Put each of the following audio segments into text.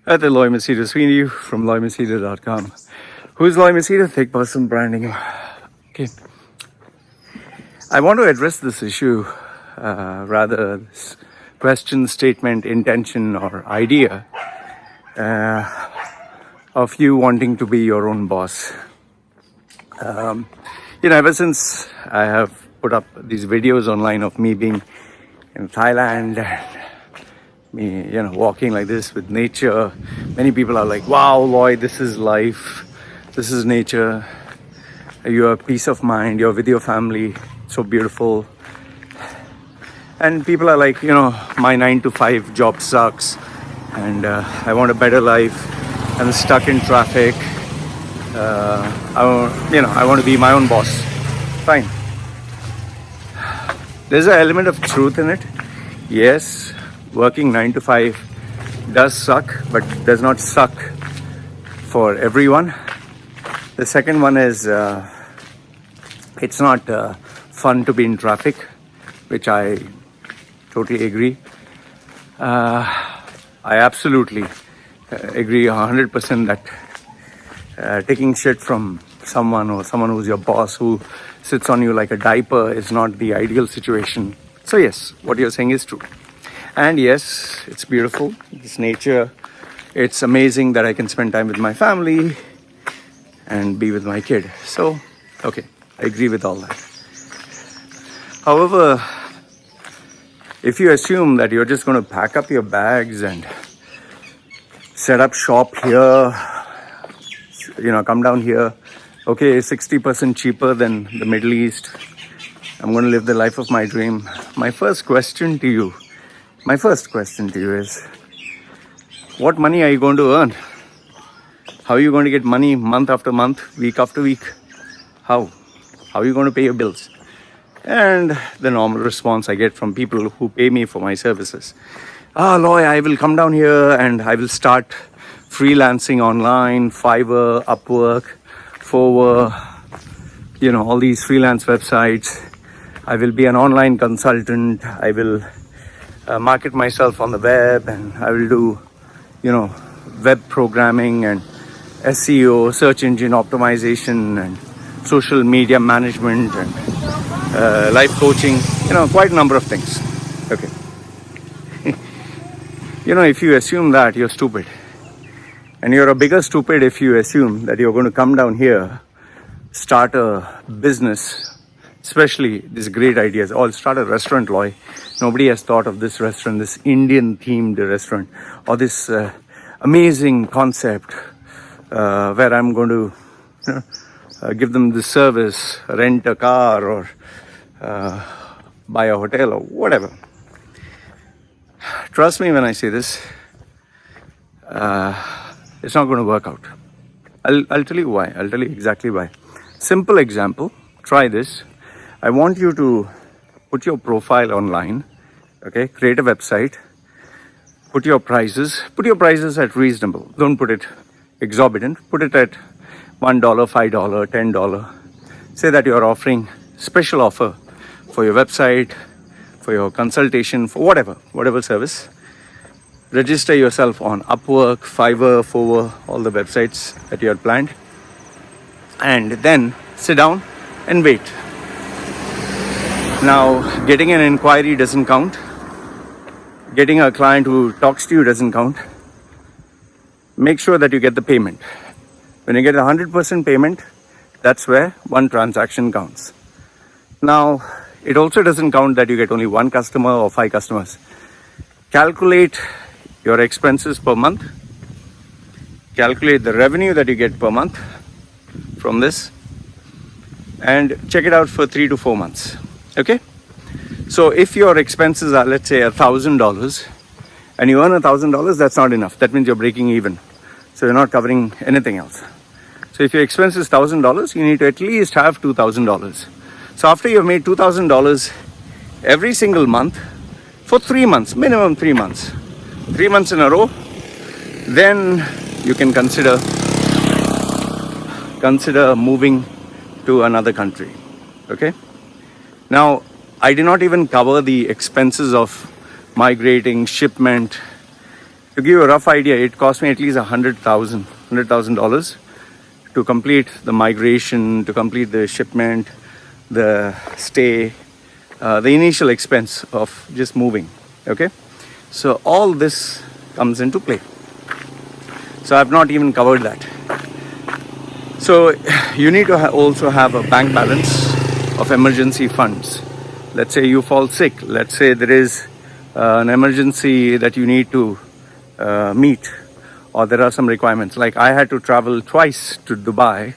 At the Loy Machedo Sweeney from loymachedo.com. Who's Loy Machedo? Thick person branding. Okay. I want to address this issue, rather this question, statement, intention, or idea of you wanting to be your own boss. Ever since I have put up these videos online of me being in Thailand and me, walking like this with nature, many people are like, wow, Loy, this is life. This is nature. You have peace of mind. You're with your family. So beautiful. And people are like, my 9 to 5 job sucks. And I want a better life. I'm stuck in traffic. I want to be my own boss. Fine. There's an element of truth in it. Yes, working 9 to 5 does suck, but does not suck for everyone. The second one is it's not fun to be in traffic, which I totally agree. I absolutely agree 100% that taking shit from someone or someone who's your boss who sits on you like a diaper is not the ideal situation. So yes, what you're saying is true. And yes, it's beautiful. It's nature. It's amazing that I can spend time with my family and be with my kid. So, okay, I agree with all that. However, if you assume that you're just going to pack up your bags and set up shop here, come down here, okay, 60% cheaper than the Middle East, I'm going to live the life of my dream. My first question to you is, what money are you going to earn? How are you going to get money month after month, week after week? How are you going to pay your bills? And the normal response I get from people who pay me for my services. Loy, I will come down here and I will start freelancing online, Fiverr, Upwork, Forward, all these freelance websites. I will be an online consultant. I will market myself on the web, and I will do, web programming and SEO, search engine optimization, and social media management, and life coaching, quite a number of things. Okay. If you assume that, you're stupid. And you're a bigger stupid if you assume that you're going to come down here, start a business, especially these great ideas. I'll start a restaurant, Loy. Nobody has thought of this restaurant, this Indian-themed restaurant, or this amazing concept where I'm going to give them the service, rent a car, or buy a hotel, or whatever. Trust me when I say this, it's not going to work out. I'll tell you why. I'll tell you exactly why. Simple example. Try this. I want you to put your profile online, okay? Create a website. Put your prices at reasonable. Don't put it exorbitant. Put it at $1, $5, $10. Say that you're offering special offer for your website, for your consultation, for whatever service. Register yourself on Upwork, Fiverr, Forward, all the websites that you had planned. And then sit down and wait. Now, getting an inquiry doesn't count. Getting a client who talks to you doesn't count. Make sure that you get the payment. When you get 100% payment, that's where one transaction counts. Now, it also doesn't count that you get only one customer or 5 customers. Calculate your expenses per month. Calculate the revenue that you get per month from this. And check it out for 3 to 4 months. Okay? So if your expenses are, let's say, $1,000 and you earn $1,000, that's not enough. That means you're breaking even. So you're not covering anything else. So if your expense is $1,000, you need to at least have $2,000. So after you've made $2,000 every single month for 3 months, minimum 3 months, 3 months in a row, then you can consider moving to another country. Okay? Now, I did not even cover the expenses of migrating, shipment, To give you a rough idea, it cost me at least $100,000 to complete the migration, to complete the shipment, the stay, the initial expense of just moving. Okay, so all this comes into play. So I've not even covered that. So you need to also have a bank balance of emergency funds. Let's say you fall sick. Let's say there is an emergency that you need to meet, or there are some requirements. Like I had to travel twice to Dubai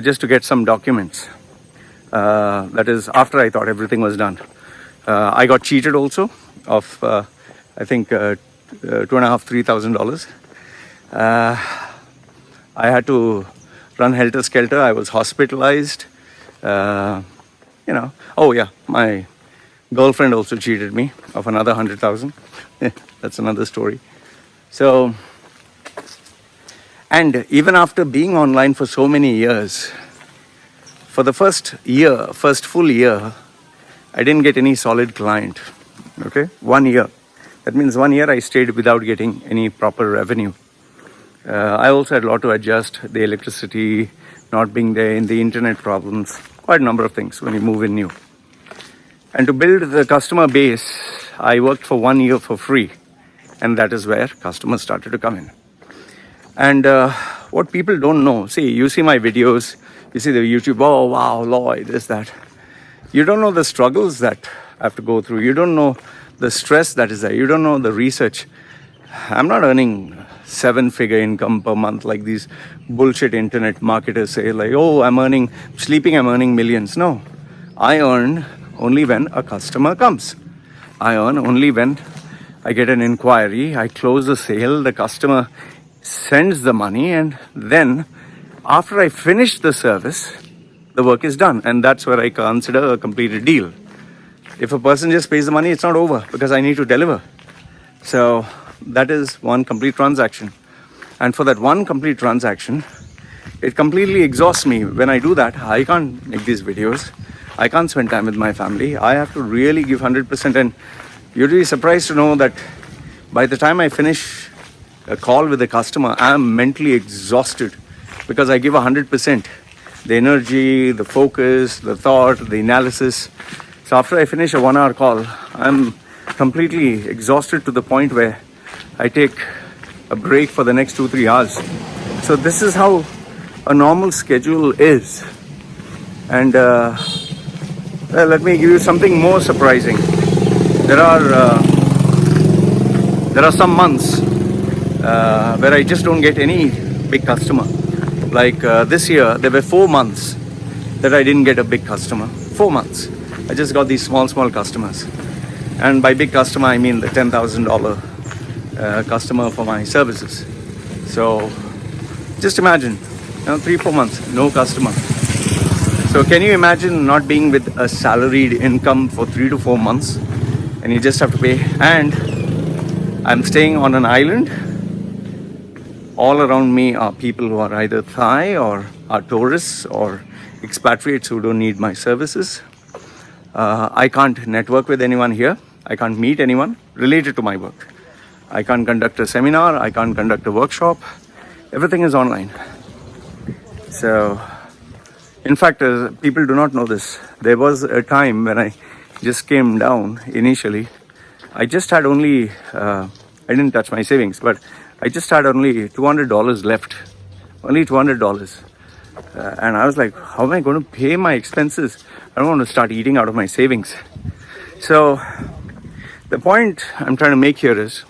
just to get some documents. That is after I thought everything was done. I got cheated also of I think $2,500-3,000. I had to run helter skelter. I was hospitalized. Oh yeah, my girlfriend also cheated me of another 100,000. That's another story. So, and even after being online for so many years, for the first full year, I didn't get any solid client. Okay, 1 year. That means 1 year I stayed without getting any proper revenue. I also had a lot to adjust, the electricity not being there, in the internet problems, quite a number of things when you move in new. And to build the customer base, I worked for 1 year for free. And that is where customers started to come in. And what people don't know, see, you see my videos, you see the YouTube, oh wow, Loy, this, that. You don't know the struggles that I have to go through. You don't know the stress that is there. You don't know the research. I'm not earning 7-figure income per month like these bullshit internet marketers say, like, oh, I'm earning millions. No, I earn only when a customer comes. I earn only when I get an inquiry, I close the sale, the customer sends the money, and then after I finish the service, the work is done. And that's where I consider a completed deal. If a person just pays the money, it's not over because I need to deliver. So that is one complete transaction. And for that one complete transaction, it completely exhausts me. When I do that, I can't make these videos. I can't spend time with my family. I have to really give 100%. And you'd be surprised to know that by the time I finish a call with the customer, I'm mentally exhausted because I give 100%. The energy, the focus, the thought, the analysis. So after I finish a 1 hour call, I'm completely exhausted to the point where I take a break for the next 2-3 hours. So this is how a normal schedule is. And let me give you something more surprising. There are some months where I just don't get any big customer. Like this year, there were 4 months that I didn't get a big customer. 4 months. I just got these small customers. And by big customer, I mean the $10,000 customer for my services. So just imagine, 3-4 months, no customer. So can you imagine not being with a salaried income for 3 to 4 months and you just have to pay? And I'm staying on an island. All around me are people who are either Thai or are tourists or expatriates who don't need my services. I can't network with anyone here. I can't meet anyone related to my work. I can't conduct a seminar. I can't conduct a workshop. Everything is online. So, in fact, people do not know this. There was a time when I just came down initially. I just had only, I didn't touch my savings, but I just had only $200 left. Only $200. And I was like, how am I going to pay my expenses? I don't want to start eating out of my savings. So, the point I'm trying to make here is,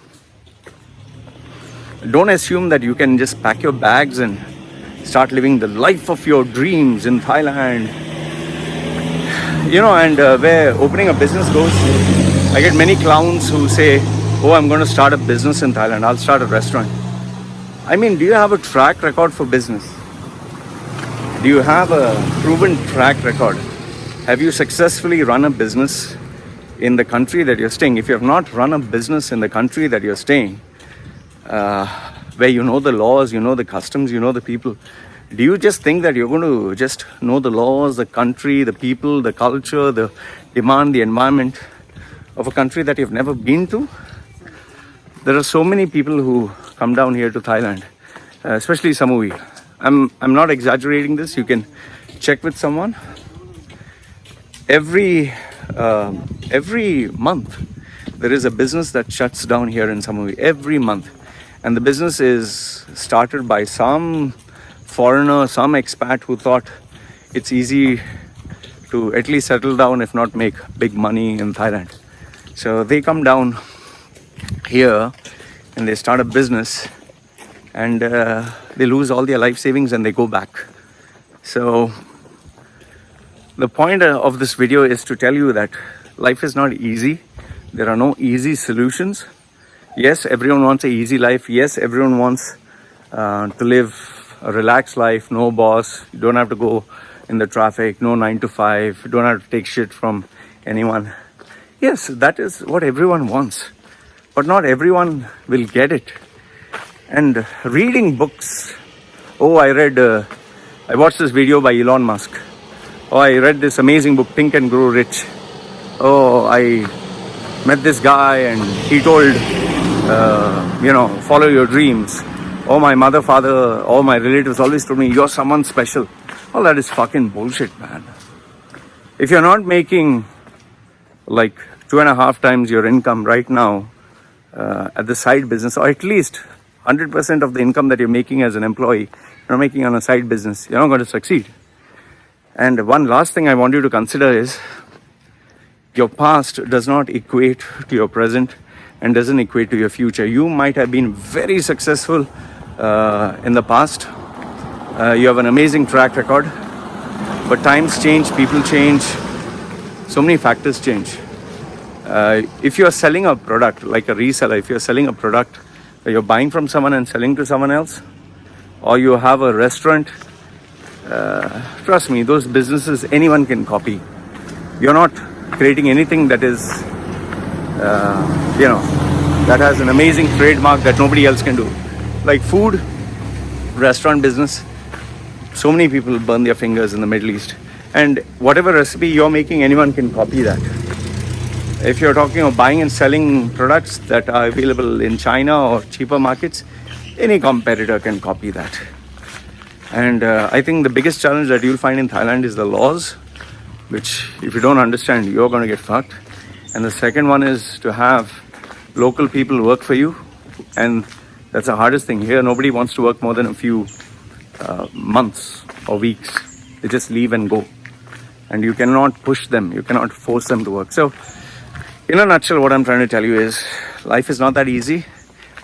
don't assume that you can just pack your bags and start living the life of your dreams in Thailand. And where opening a business goes, I get many clowns who say, oh, I'm going to start a business in Thailand. I'll start a restaurant. I mean, do you have a track record for business? Do you have a proven track record? Have you successfully run a business in the country that you're staying? If you have not run a business in the country that you're staying, where you know the laws, you know the customs, you know the people, do you just think that you're going to just know the laws, the country, the people, the culture, the demand, the environment of a country that you've never been to? there are so many people who come down here to Thailand, especially Samui. I'm not exaggerating this. You can check with someone. Every month, there is a business that shuts down here in Samui. Every month. And the business is started by some foreigner, some expat who thought it's easy to at least settle down, if not make big money in Thailand. So they come down here and they start a business, and they lose all their life savings and they go back. So the point of this video is to tell you that life is not easy. There are no easy solutions. Yes, everyone wants an easy life. Yes, everyone wants to live a relaxed life, no boss. You don't have to go in the traffic, no 9 to 5. You don't have to take shit from anyone. Yes, that is what everyone wants. But not everyone will get it. And reading books. Oh, I watched this video by Elon Musk. Oh, I read this amazing book, Think and Grow Rich. Oh, I met this guy and he told, follow your dreams. Oh, my mother, father, all my relatives always told me, you're someone special. All that is fucking bullshit, man. If you're not making like 2.5 times your income right now at the side business, or at least 100% of the income that you're making as an employee, you're making on a side business, you're not going to succeed. And one last thing I want you to consider is your past does not equate to your present and doesn't equate to your future. You might have been very successful in the past. You have an amazing track record, but times change, people change, so many factors change. If you're selling a product like a reseller, if you're selling a product that you're buying from someone and selling to someone else, or you have a restaurant, trust me, those businesses anyone can copy. You're not creating anything that is, that has an amazing trademark that nobody else can do. Like food, restaurant business, so many people burn their fingers in the Middle East. And whatever recipe you're making, anyone can copy that. If you're talking of buying and selling products that are available in China or cheaper markets, any competitor can copy that. And I think the biggest challenge that you'll find in Thailand is the laws, which if you don't understand, you're going to get fucked. And the second one is to have local people work for you. And that's the hardest thing. Here, nobody wants to work more than a few months or weeks. They just leave and go. And you cannot push them. You cannot force them to work. So, in a nutshell, what I'm trying to tell you is life is not that easy.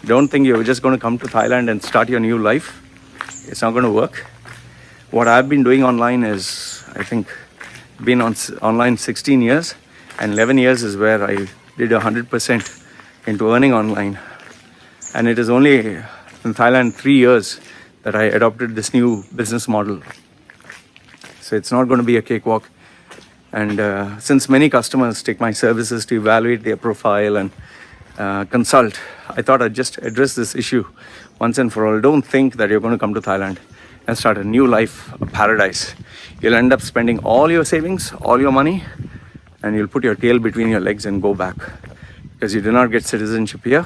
Don't think you're just going to come to Thailand and start your new life. It's not going to work. What I've been doing online is, I think, been online 16 years, and 11 years is where I did 100% into earning online. And it is only in Thailand 3 years that I adopted this new business model. So it's not going to be a cakewalk. And since many customers take my services to evaluate their profile and consult, I thought I'd just address this issue once and for all. Don't think that you're going to come to Thailand and start a new life, a paradise. You'll end up spending all your savings, all your money, and you'll put your tail between your legs and go back. Because you do not get citizenship here.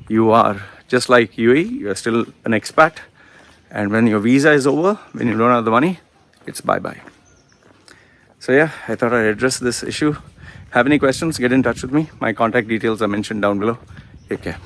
You are just like UAE, you're still an expat. And when your visa is over, when you don't have the money, it's bye-bye. So yeah, I thought I'd address this issue. Have any questions, get in touch with me. My contact details are mentioned down below. Take care.